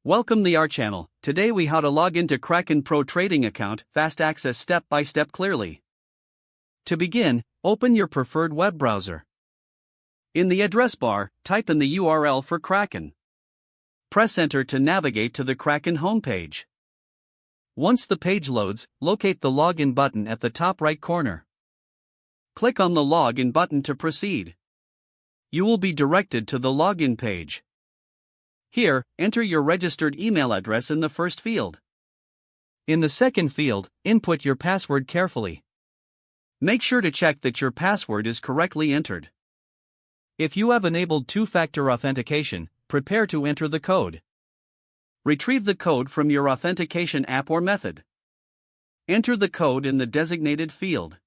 Welcome to our channel. Today we how to log into Kraken Pro trading account, fast access step by step clearly. To begin, open your preferred web browser. In the address bar, type in the URL for Kraken. Press enter to navigate to the Kraken homepage. Once the page loads, locate the login button at the top right corner. Click on the login button to proceed. You will be directed to the login page. Here, enter your registered email address in the first field. In the second field, input your password carefully. Make sure to check that your password is correctly entered. If you have enabled two-factor authentication, prepare to enter the code. Retrieve the code from your authentication app or method. Enter the code in the designated field.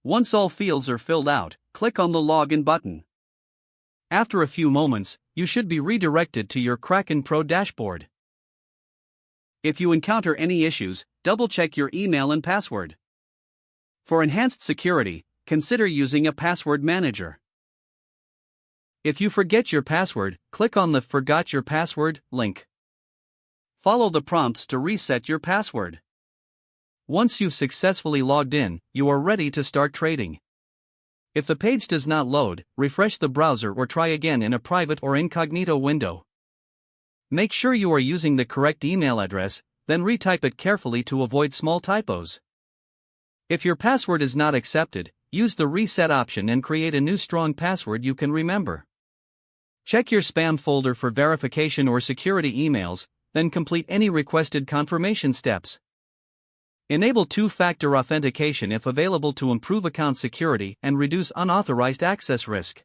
Once all fields are filled out, click on the login button. After a few moments, you should be redirected to your Kraken Pro dashboard. If you encounter any issues, double-check your email and password. For enhanced security, consider using a password manager. If you forget your password, click on the Forgot Your Password link. Follow the prompts to reset your password. Once you've successfully logged in, you are ready to start trading. If the page does not load, refresh the browser or try again in a private or incognito window. Make sure you are using the correct email address, then retype it carefully to avoid small typos. If your password is not accepted, use the reset option and create a new strong password you can remember. Check your spam folder for verification or security emails, then complete any requested confirmation steps. Enable two-factor authentication if available to improve account security and reduce unauthorized access risk.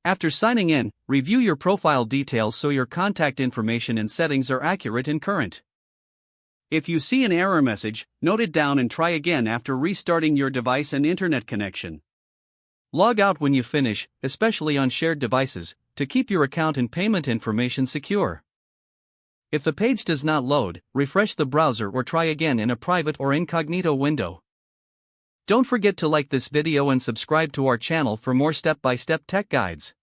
After signing in, review your profile details so your contact information and settings are accurate and current. If you see an error message, note it down and try again after restarting your device and internet connection. Log out when you finish, especially on shared devices, to keep your account and payment information secure. If the page does not load, refresh the browser or try again in a private or incognito window. Don't forget to like this video and subscribe to our channel for more step-by-step tech guides.